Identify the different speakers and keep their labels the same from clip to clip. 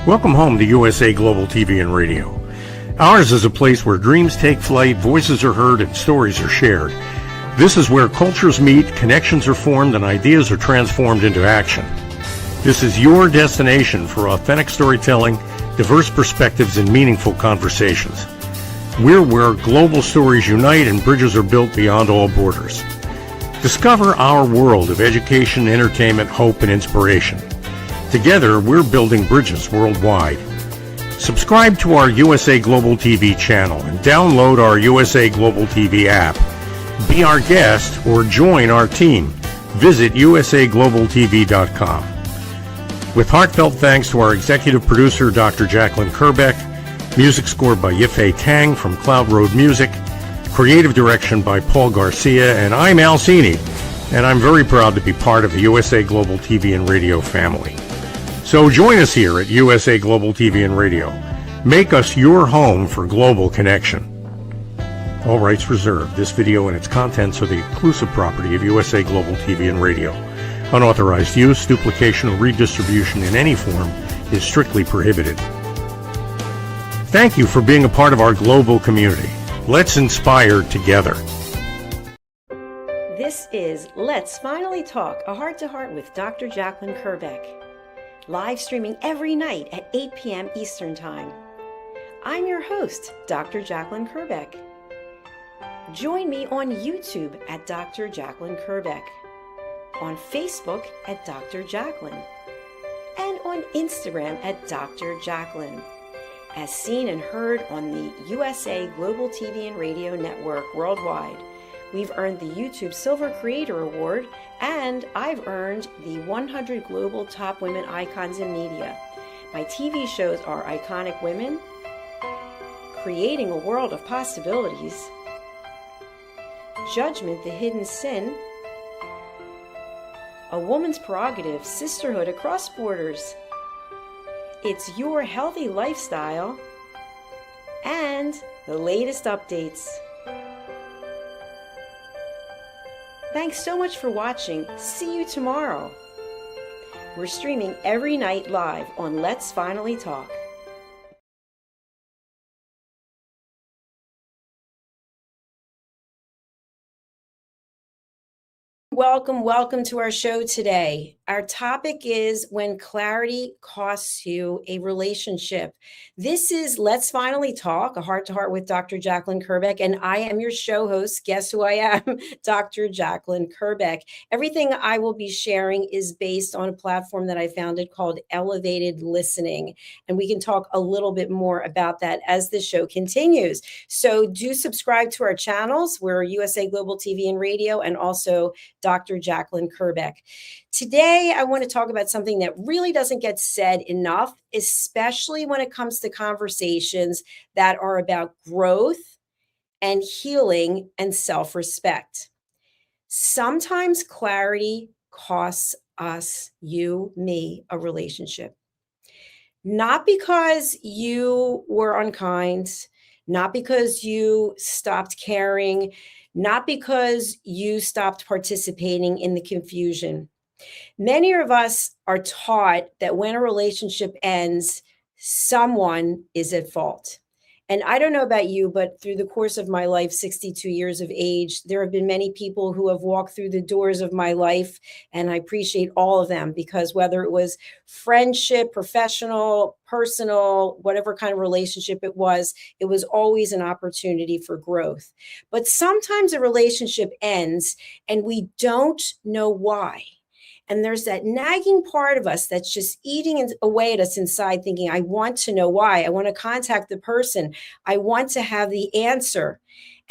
Speaker 1: Welcome home to USA Global TV and Radio. Ours is a place where dreams take flight, voices are heard, and stories are shared. This is where cultures meet, connections are formed, and ideas are transformed into action. This is your destination for authentic storytelling, diverse perspectives, and meaningful conversations. We're where global stories unite and bridges are built beyond all borders. Discover our world of education, entertainment, hope, and inspiration. Together, we're building bridges worldwide. Subscribe to our USA Global TV channel and download our USA Global TV app. Be our guest or join our team. Visit usaglobaltv.com. With heartfelt thanks to our executive producer, Dr. Jacalyn Kerbeck, music scored by Yifei Tang from Cloud Road Music, creative direction by Paul Garcia, and I'm Al Cini, and I'm very proud to be part of the USA Global TV and Radio family. So join us here at USA Global TV and Radio. Make us your home for global connection. All rights reserved. This video and its contents are the exclusive property of USA Global TV and Radio. Unauthorized use, duplication, or redistribution in any form is strictly prohibited. Thank you for being a part of our global community. Let's inspire together.
Speaker 2: This is Let's Finally Talk, a heart-to-heart with Dr. Jacalyn Kerbeck. Live streaming every night at 8 p.m. Eastern Time. I'm your host, Dr. Jacalyn Kerbeck. Join me on YouTube at Dr. Jacalyn Kerbeck, on Facebook at Dr. Jacalyn, and on Instagram at Dr. Jacalyn, as seen and heard on the USA Global TV and Radio Network worldwide. We've earned the YouTube Silver Creator Award, and I've earned the 100 Global Top Women Icons in Media. My TV shows are Iconic Women, Creating a World of Possibilities, Judgment, the Hidden Sin, A Woman's Prerogative, Sisterhood Across Borders, It's Your Healthy Lifestyle, and the latest updates. Thanks so much for watching. See you tomorrow. We're streaming every night live on Let's Finally Talk. Welcome to our show today. Our topic is when clarity costs you a relationship. This is Let's Finally Talk, a heart-to-heart with Dr. Jacalyn Kerbeck, and I am your show host. Guess who I am? Dr. Jacalyn Kerbeck. Everything I will be sharing is based on a platform that I founded called Elevated Listening, and we can talk a little bit more about that as the show continues. So do subscribe to our channels. We're USA Global TV and Radio, and also Dr. Jacalyn Kerbeck. Today, I want to talk about something that really doesn't get said enough, especially when it comes to conversations that are about growth and healing and self-respect. Sometimes clarity costs us, you, me, a relationship. Not because you were unkind, not because you stopped caring, not because you stopped participating in the confusion. Many of us are taught that when a relationship ends, someone is at fault. And I don't know about you, but through the course of my life, 62 years of age, there have been many people who have walked through the doors of my life, and I appreciate all of them, because whether it was friendship, professional, personal, whatever kind of relationship it was always an opportunity for growth. But sometimes a relationship ends and we don't know why. And there's that nagging part of us that's just eating away at us inside, thinking, I want to know why. I want to contact the person. I want to have the answer.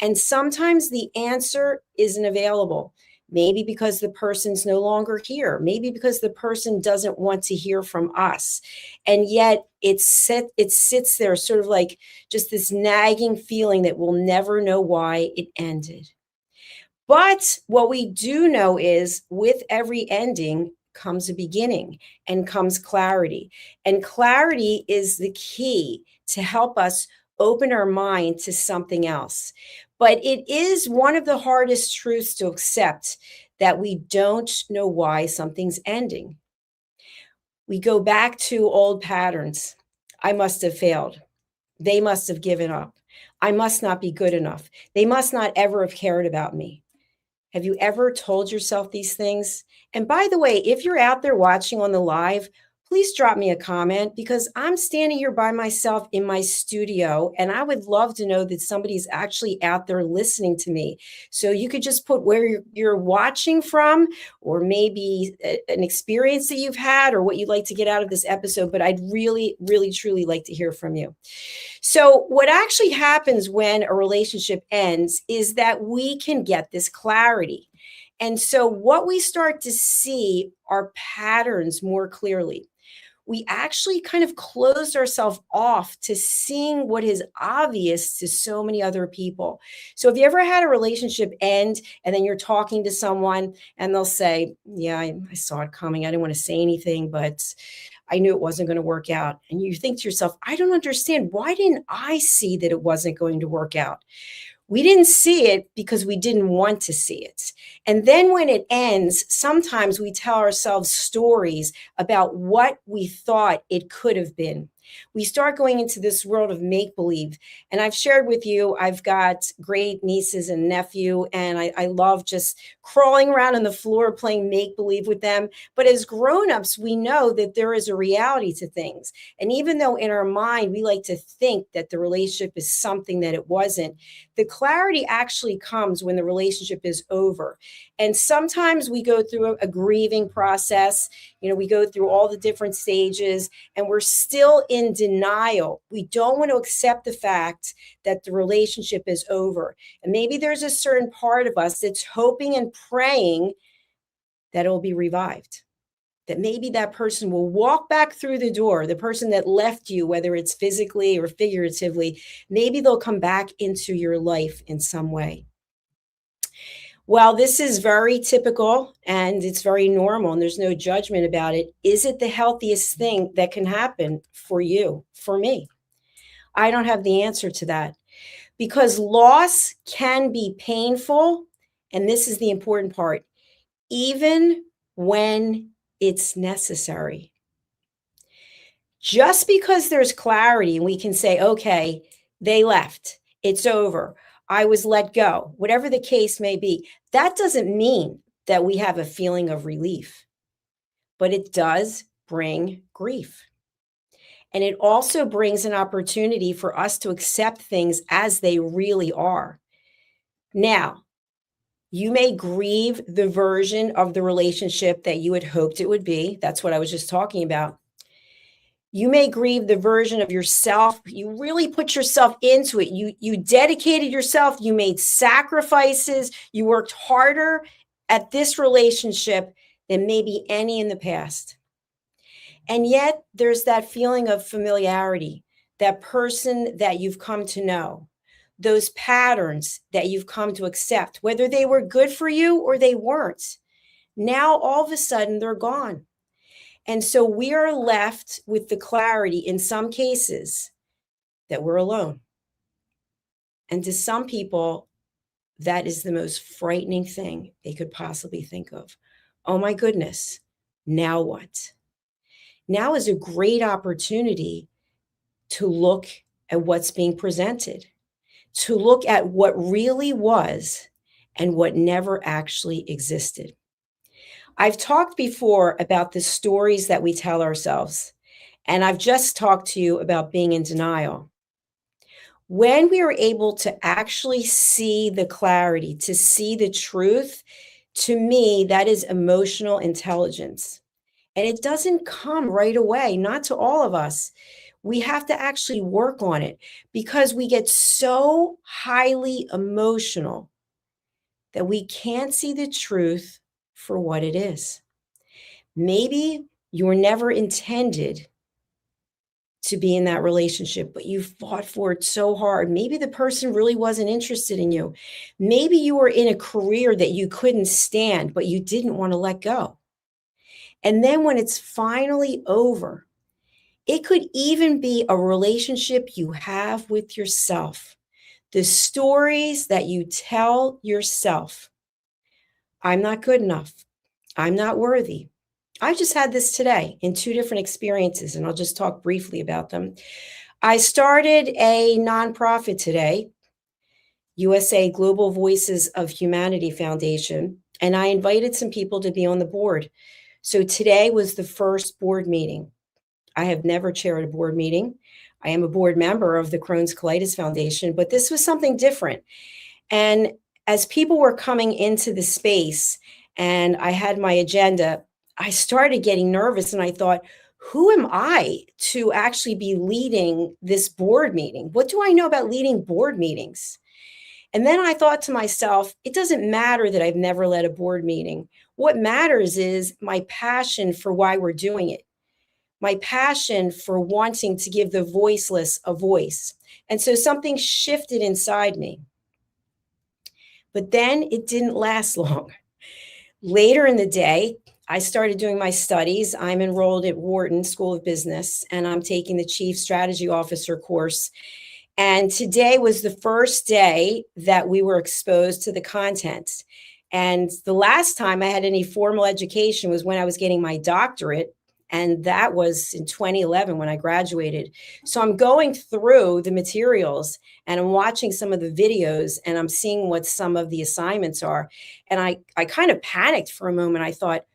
Speaker 2: And sometimes the answer isn't available. Maybe because the person's no longer here. Maybe because the person doesn't want to hear from us. And yet it sits there sort of like just this nagging feeling that we'll never know why it ended. But what we do know is with every ending comes a beginning and comes clarity. And clarity is the key to help us open our mind to something else. But it is one of the hardest truths to accept that we don't know why something's ending. We go back to old patterns. I must have failed. They must have given up. I must not be good enough. They must not ever have cared about me. Have you ever told yourself these things? And by the way, if you're out there watching on the live, please drop me a comment because I'm standing here by myself in my studio and I would love to know that somebody's actually out there listening to me. So you could just put where you're watching from or maybe an experience that you've had or what you'd like to get out of this episode. But I'd really, really, truly like to hear from you. So, what actually happens when a relationship ends is that we can get this clarity. And so, what we start to see are patterns more clearly. We actually kind of closed ourselves off to seeing what is obvious to so many other people. So, have you ever had a relationship end and then you're talking to someone and they'll say, yeah, I saw it coming. I didn't want to say anything, but I knew it wasn't going to work out. And you think to yourself, I don't understand. Why didn't I see that it wasn't going to work out? We didn't see it because we didn't want to see it. And then when it ends, sometimes we tell ourselves stories about what we thought it could have been. We start going into this world of make-believe. And I've shared with you, I've got great nieces and nephew, and I love just crawling around on the floor playing make-believe with them. But as grown-ups, we know that there is a reality to things. And even though in our mind, we like to think that the relationship is something that it wasn't, the clarity actually comes when the relationship is over. And sometimes we go through a grieving process. We go through all the different stages and we're still in denial. We don't want to accept the fact that the relationship is over. And maybe there's a certain part of us that's hoping and praying that it will be revived, that maybe that person will walk back through the door, the person that left you, whether it's physically or figuratively, maybe they'll come back into your life in some way. Well, this is very typical and it's very normal and there's no judgment about it. Is it the healthiest thing that can happen for you, for me? I don't have the answer to that because loss can be painful. And this is the important part, even when it's necessary. Just because there's clarity and we can say, okay, they left, it's over, I was let go, whatever the case may be, that doesn't mean that we have a feeling of relief, but it does bring grief. And it also brings an opportunity for us to accept things as they really are. Now, you may grieve the version of the relationship that you had hoped it would be. That's what I was just talking about. You may grieve the version of yourself. You really put yourself into it. You dedicated yourself. You made sacrifices. You worked harder at this relationship than maybe any in the past. And yet there's that feeling of familiarity, that person that you've come to know, those patterns that you've come to accept, whether they were good for you or they weren't. Now, all of a sudden, they're gone. And so we are left with the clarity in some cases that we're alone. And to some people, that is the most frightening thing they could possibly think of. Oh my goodness, now what? Now is a great opportunity to look at what's being presented, to look at what really was and what never actually existed. I've talked before about the stories that we tell ourselves, and I've just talked to you about being in denial. When we are able to actually see the clarity, to see the truth, to me, that is emotional intelligence. And it doesn't come right away, not to all of us. We have to actually work on it because we get so highly emotional that we can't see the truth for what it is. Maybe you were never intended to be in that relationship, but you fought for it so hard. Maybe the person really wasn't interested in you. Maybe you were in a career that you couldn't stand, but you didn't want to let go. And then when it's finally over, it could even be a relationship you have with yourself. The stories that you tell yourself. I'm not good enough. I'm not worthy. I just had this today in two different experiences, and I'll just talk briefly about them. I started a nonprofit today, USA Global Voices of Humanity Foundation, and I invited some people to be on the board. So today was the first board meeting. I have never chaired a board meeting. I am a board member of the Crohn's Colitis Foundation, but this was something different. And as people were coming into the space and I had my agenda, I started getting nervous and I thought, who am I to actually be leading this board meeting? What do I know about leading board meetings? And then I thought to myself, it doesn't matter that I've never led a board meeting. What matters is my passion for why we're doing it, my passion for wanting to give the voiceless a voice. And so something shifted inside me. But then it didn't last long. Later in the day, I started doing my studies. I'm enrolled at Wharton School of Business, and I'm taking the Chief Strategy Officer course. And today was the first day that we were exposed to the content. And the last time I had any formal education was when I was getting my doctorate. And that was in 2011 when I graduated. So I'm going through the materials and I'm watching some of the videos and I'm seeing what some of the assignments are. And I kind of panicked for a moment. I thought,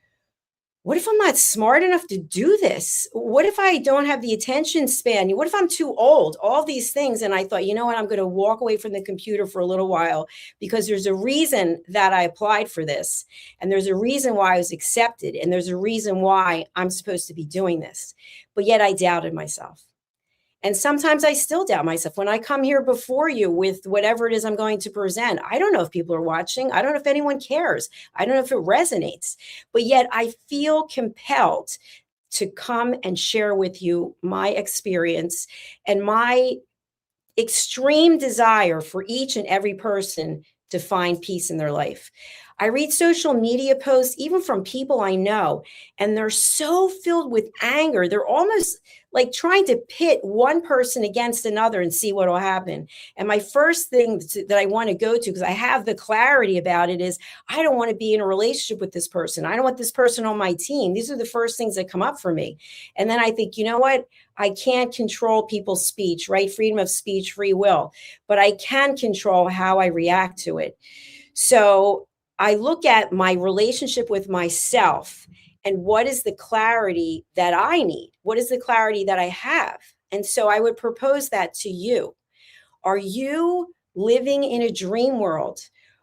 Speaker 2: what if I'm not smart enough to do this? What if I don't have the attention span? What if I'm too old? All these things. And I thought, you know what? I'm going to walk away from the computer for a little while because there's a reason that I applied for this. And there's a reason why I was accepted. And there's a reason why I'm supposed to be doing this. But yet I doubted myself. And sometimes I still doubt myself. When I come here before you with whatever it is I'm going to present, I don't know if people are watching. I don't know if anyone cares. I don't know if it resonates. But yet I feel compelled to come and share with you my experience and my extreme desire for each and every person to find peace in their life. I read social media posts, even from people I know, and they're so filled with anger. They're almost like trying to pit one person against another and see what will happen. And my first thing that I want to go to, because I have the clarity about it, is I don't want to be in a relationship with this person. I don't want this person on my team. These are the first things that come up for me. And then I think, you know what? I can't control people's speech, right? Freedom of speech, free will, but I can control how I react to it. So I look at my relationship with myself and what is the clarity that I need? What is the clarity that I have? And so I would propose that to you. Are you living in a dream world?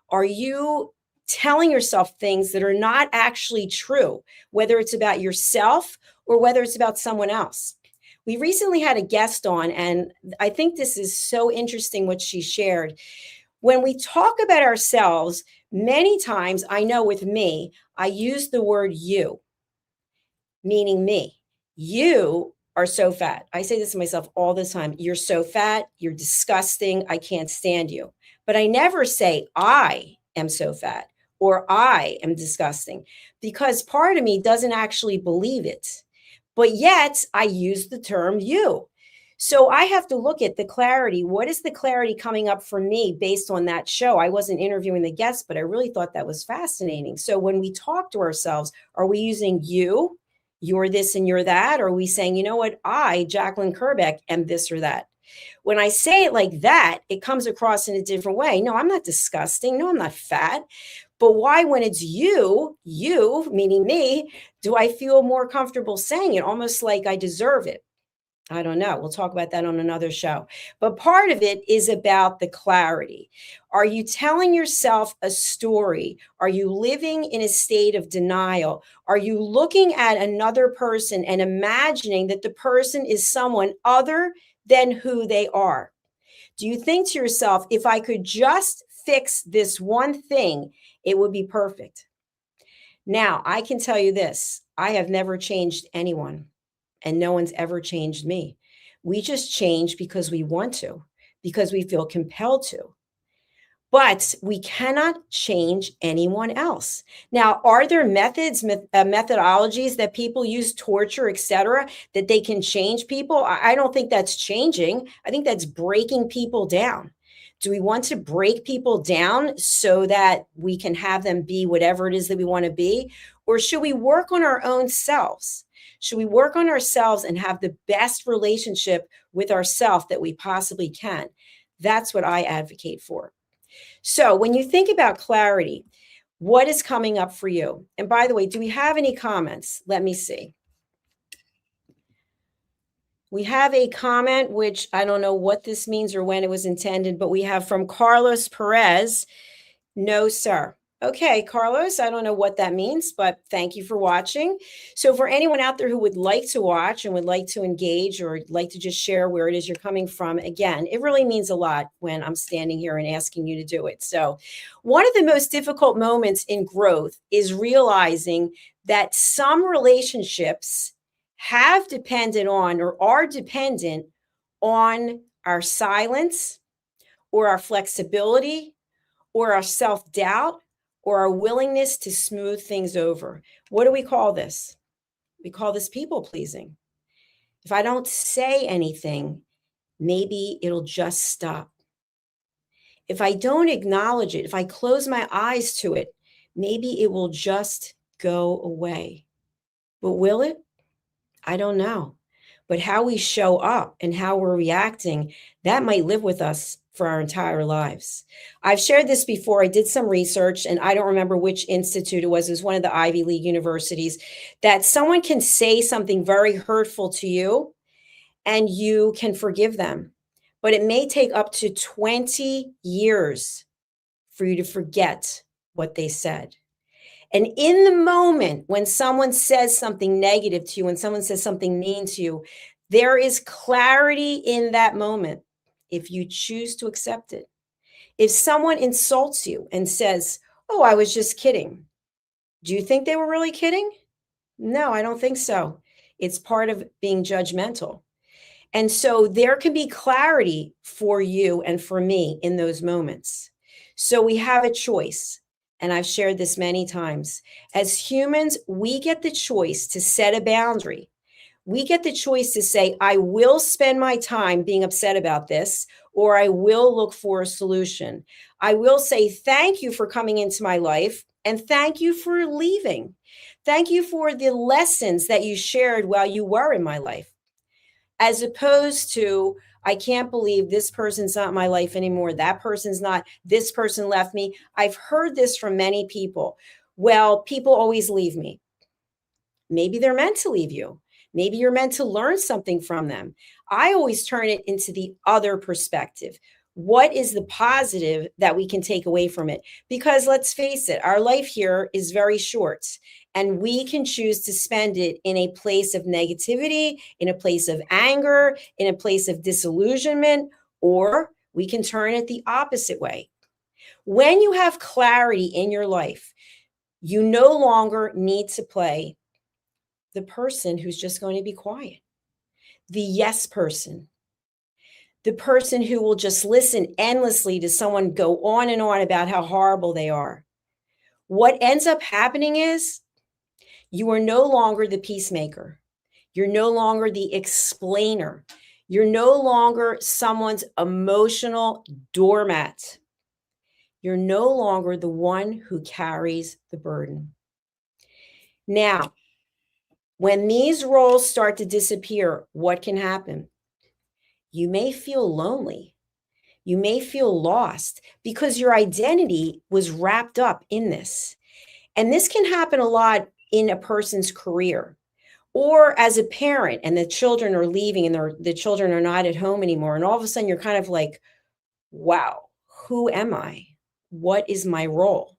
Speaker 2: Are you telling yourself things that are not actually true, whether it's about yourself or whether it's about someone else? We recently had a guest on, and I think this is so interesting what she shared. When we talk about ourselves, many times, I know with me, I use the word you, meaning me. You are so fat. I say this to myself all the time. You're so fat. You're disgusting. I can't stand you. But I never say I am so fat or I am disgusting because part of me doesn't actually believe it. But yet I use the term you. So I have to look at the clarity. What is the clarity coming up for me based on that show? I wasn't interviewing the guests, but I really thought that was fascinating. So when we talk to ourselves, are we using you, you're this and you're that? Or are we saying, you know what, I, Jacalyn Kerbeck, am this or that? When I say it like that, it comes across in a different way. No, I'm not disgusting. No, I'm not fat. But why, when it's you, meaning me, do I feel more comfortable saying it, almost like I deserve it? I don't know. We'll talk about that on another show. But part of it is about the clarity. Are you telling yourself a story? Are you living in a state of denial? Are you looking at another person and imagining that the person is someone other than who they are? Do you think to yourself, if I could just fix this one thing, it would be perfect? Now, I can tell you this. I have never changed anyone. And no one's ever changed me. We just change because we want to, because we feel compelled to. But we cannot change anyone else. Now, are there methodologies that people use, torture, etc., that they can change people? I don't think that's changing. I think that's breaking people down. Do we want to break people down so that we can have them be whatever it is that we want to be? Or should we work on our own selves? Should we work on ourselves and have the best relationship with ourselves that we possibly can? That's what I advocate for. So when you think about clarity, what is coming up for you? And by the way, do we have any comments? Let me see. We have a comment, which I don't know what this means or when it was intended, but we have from Carlos Perez. No, sir. Okay, Carlos, I don't know what that means, but thank you for watching. So for anyone out there who would like to watch and would like to engage or like to just share where it is you're coming from, again, it really means a lot when I'm standing here and asking you to do it. So one of the most difficult moments in growth is realizing that some relationships have depended on or are dependent on our silence or our flexibility or our self-doubt or our willingness to smooth things over. What do we call this? We call this people pleasing. If I don't say anything, maybe it'll just stop. If I don't acknowledge it, if I close my eyes to it, maybe it will just go away. But will it? I don't know. But how we show up and how we're reacting, that might live with us for our entire lives. I've shared this before. I did some research, and I don't remember which institute it was. It was one of the Ivy League universities, that someone can say something very hurtful to you and you can forgive them. But it may take up to 20 years for you to forget what they said. And in the moment when someone says something negative to you, when someone says something mean to you, there is clarity in that moment if you choose to accept it. If someone insults you and says, "Oh, I was just kidding," do you think they were really kidding? No, I don't think so. It's part of being judgmental. And so there can be clarity for you and for me in those moments. So we have a choice. And I've shared this many times. As humans, we get the choice to set a boundary. We get the choice to say, I will spend my time being upset about this, or I will look for a solution. I will say, thank you for coming into my life, and thank you for leaving. Thank you for the lessons that you shared while you were in my life. As opposed to, I can't believe this person's not in my life anymore. That person's not, this person left me. I've heard this from many people. Well, people always leave me. Maybe they're meant to leave you. Maybe you're meant to learn something from them. I always turn it into the other perspective. What is the positive that we can take away from it? Because let's face it, our life here is very short. And we can choose to spend it in a place of negativity, in a place of anger, in a place of disillusionment, or we can turn it the opposite way. When you have clarity in your life, you no longer need to play the person who's just going to be quiet, the yes person, the person who will just listen endlessly to someone go on and on about how horrible they are. What ends up happening is, you are no longer the peacemaker. You're no longer the explainer. You're no longer someone's emotional doormat. You're no longer the one who carries the burden. Now, when these roles start to disappear, what can happen? You may feel lonely. You may feel lost because your identity was wrapped up in this. And this can happen a lot in a person's career, or as a parent and the children are leaving and the children are not at home anymore. And all of a sudden you're kind of like, wow, who am I? What is my role?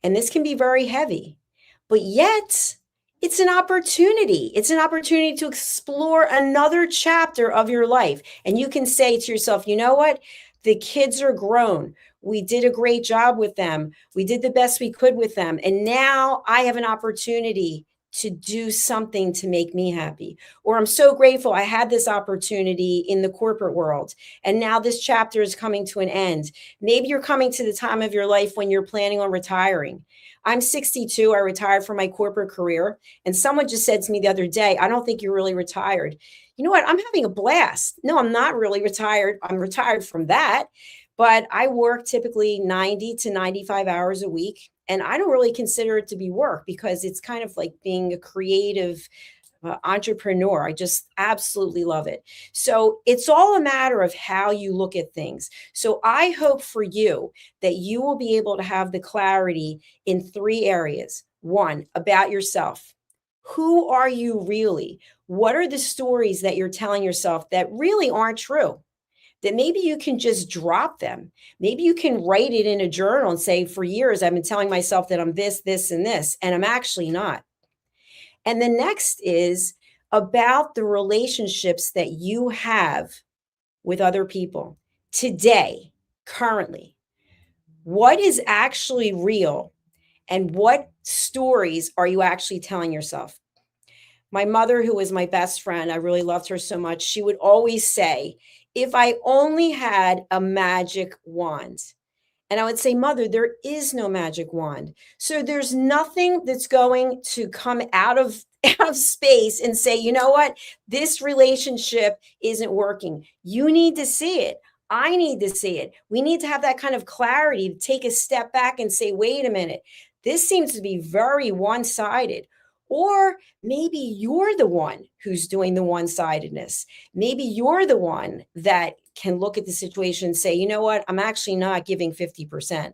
Speaker 2: And this can be very heavy, but yet it's an opportunity. It's an opportunity to explore another chapter of your life. And you can say to yourself, you know what? The kids are grown. We did a great job with them. We did the best we could with them. And now I have an opportunity to do something to make me happy. Or I'm so grateful I had this opportunity in the corporate world. And now this chapter is coming to an end. Maybe you're coming to the time of your life when you're planning on retiring. I'm 62. I retired from my corporate career. And someone just said to me the other day, I don't think you're really retired. You know what? I'm having a blast. No, I'm not really retired. I'm retired from that. But I work typically 90 to 95 hours a week. And I don't really consider it to be work because it's kind of like being a creative entrepreneur. I just absolutely love it. So it's all a matter of how you look at things. So I hope for you that you will be able to have the clarity in 3 areas. One, about yourself. Who are you really? What are the stories that you're telling yourself that really aren't true? That maybe you can just drop them. Maybe you can write it in a journal and say, for years, I've been telling myself that I'm this, this, and this, and I'm actually not. And the next is about the relationships that you have with other people today, currently. What is actually real and what stories are you actually telling yourself? My mother, who was my best friend, I really loved her so much. She would always say, if I only had a magic wand. And I would say, Mother, there is no magic wand. So there's nothing that's going to come out of, out of space and say, you know what? This relationship isn't working. You need to see it. I need to see it. We need to have that kind of clarity to take a step back and say, wait a minute, this seems to be very one sided. Or maybe you're the one who's doing the one sidedness. Maybe you're the one that can look at the situation and say, you know what? I'm actually not giving 50%.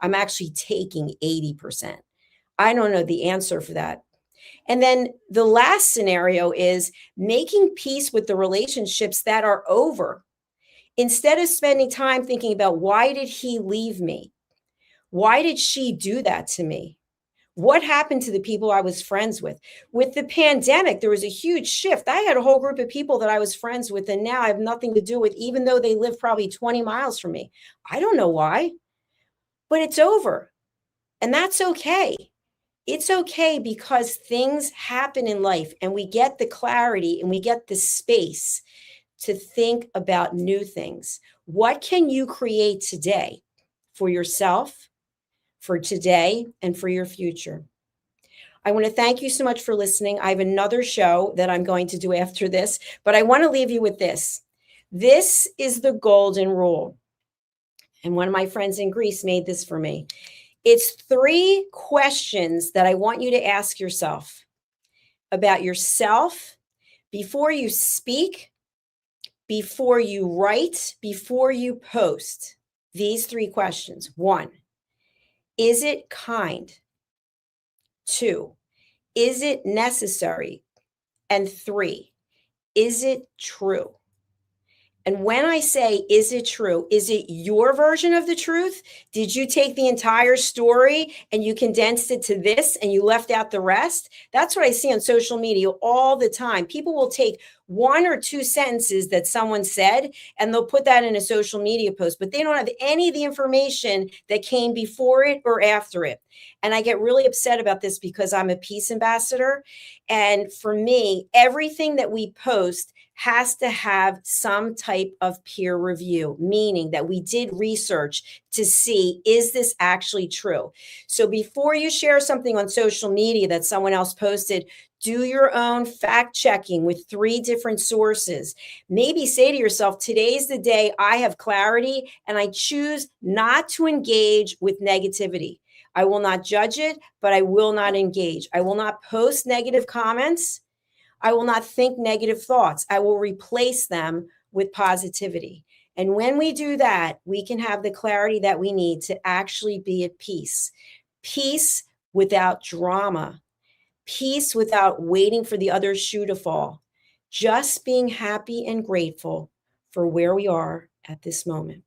Speaker 2: I'm actually taking 80%. I don't know the answer for that. And then the last scenario is making peace with the relationships that are over. Instead of spending time thinking about why did he leave me? Why did she do that to me? What happened to the people I was friends with? With the pandemic, there was a huge shift. I had a whole group of people that I was friends with, and now I have nothing to do with, even though they live probably 20 miles from me. I don't know why, but it's over. And that's okay. It's okay because things happen in life and we get the clarity and we get the space to think about new things. What can you create today for yourself, for today, and for your future? I want to thank you so much for listening. I have another show that I'm going to do after this, but I want to leave you with this. This is the golden rule. And one of my friends in Greece made this for me. It's 3 questions that I want you to ask yourself about yourself before you speak, before you write, before you post. These 3 questions. 1, is it kind? 2, is it necessary? And 3, is it true? And when I say, is it true? Is it your version of the truth? Did you take the entire story and you condensed it to this and you left out the rest? That's what I see on social media all the time. People will take 1 or 2 sentences that someone said and they'll put that in a social media post, but they don't have any of the information that came before it or after it. And I get really upset about this because I'm a peace ambassador. And for me, everything that we post has to have some type of peer review, meaning that we did research to see, is this actually true? So before you share something on social media that someone else posted, do your own fact checking with 3 different sources. Maybe say to yourself, today's the day I have clarity and I choose not to engage with negativity. I will not judge it, but I will not engage. I will not post negative comments. I will not think negative thoughts. I will replace them with positivity. And when we do that, we can have the clarity that we need to actually be at peace. Peace without drama. Peace without waiting for the other shoe to fall. Just being happy and grateful for where we are at this moment.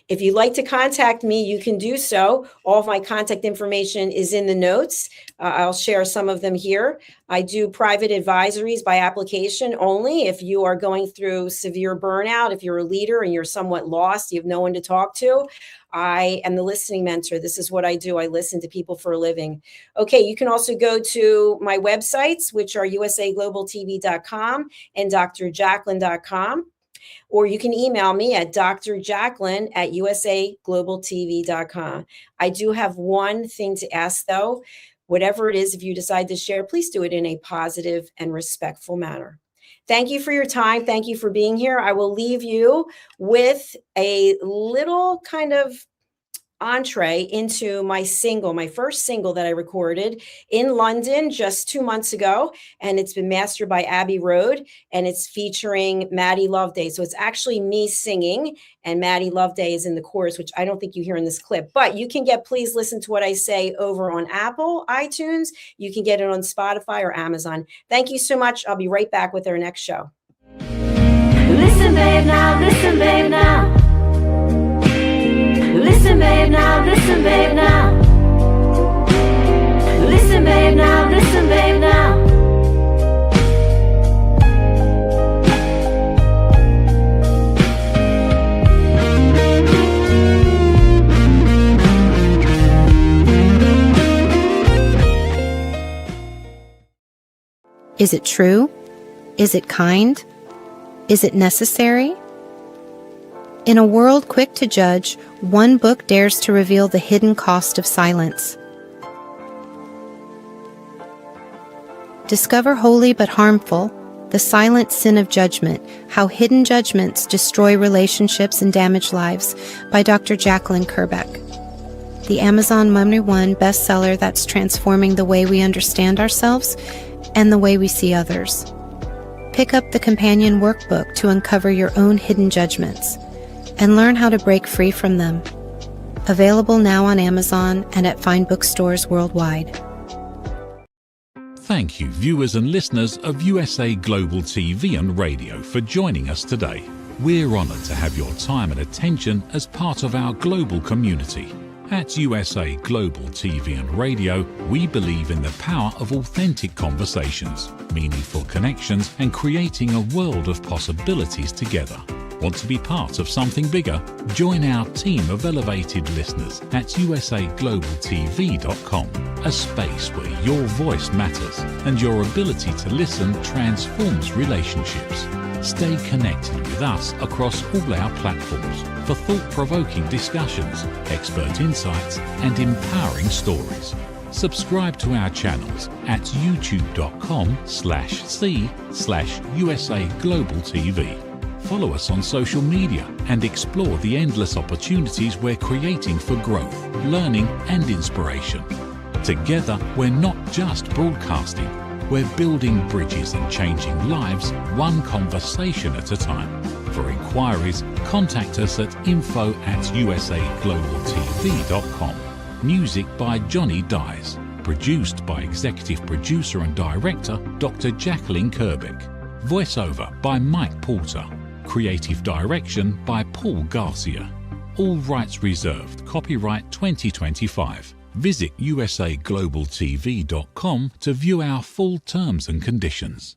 Speaker 2: If you'd like to contact me, you can do so. All of my contact information is in the notes. I'll share some of them here. I do private advisories by application only. If you are going through severe burnout, if you're a leader and you're somewhat lost, you have no one to talk to, I am the listening mentor. This is what I do. I listen to people for a living. Okay, you can also go to my websites, which are usaglobaltv.com and drjacalyn.com. Or you can email me at drjacalyn@usaglobaltv.com. I do have one thing to ask, though. Whatever it is, if you decide to share, please do it in a positive and respectful manner. Thank you for your time. Thank you for being here. I will leave you with a little kind of entree into my first single that I recorded in London just 2 months ago. And it's been mastered by Abbey Road, and it's featuring Maddie Loveday. So it's actually me singing, and Maddie Loveday is in the chorus, which I don't think you hear in this clip. But you can get Please Listen to What I Say over on Apple, iTunes. You can get it on Spotify or Amazon. Thank you so much. I'll be right back with our next show.
Speaker 3: Listen, babe, now. Listen, babe, now. Listen, babe, now. Listen, babe, now. Listen, babe, now. Listen, babe, now.
Speaker 4: Is it true? Is it kind? Is it necessary? In a world quick to judge, one book dares to reveal the hidden cost of silence. Discover Holy but Harmful, The Silent Sin of Judgment, How Hidden Judgments Destroy Relationships and Damage Lives by Dr. Jacalyn Kerbeck. The Amazon #1 bestseller that's transforming the way we understand ourselves and the way we see others. Pick up the companion workbook to uncover your own hidden judgments and learn how to break free from them. Available now on Amazon and at fine bookstores worldwide.
Speaker 5: Thank you, viewers and listeners of USA Global TV and Radio, for joining us today. We're honoured to have your time and attention as part of our global community. At USA Global TV and Radio, we believe in the power of authentic conversations, meaningful connections, and creating a world of possibilities together. Want to be part of something bigger? Join our team of elevated listeners at usaglobaltv.com, a space where your voice matters and your ability to listen transforms relationships. Stay connected with us across all our platforms for thought-provoking discussions, expert insights, and empowering stories. Subscribe to our channels at youtube.com/c/USA Global TV. Follow us on social media and explore the endless opportunities we're creating for growth, learning, and inspiration. Together, we're not just broadcasting. We're building bridges and changing lives, one conversation at a time. For inquiries, contact us at info@usaglobaltv.com. Music by Johnny Dies. Produced by Executive Producer and Director Dr. Jacalyn Kerbeck. Voiceover by Mike Porter. Creative Direction by Paul Garcia. All rights reserved. Copyright 2025. Visit usaglobaltv.com to view our full terms and conditions.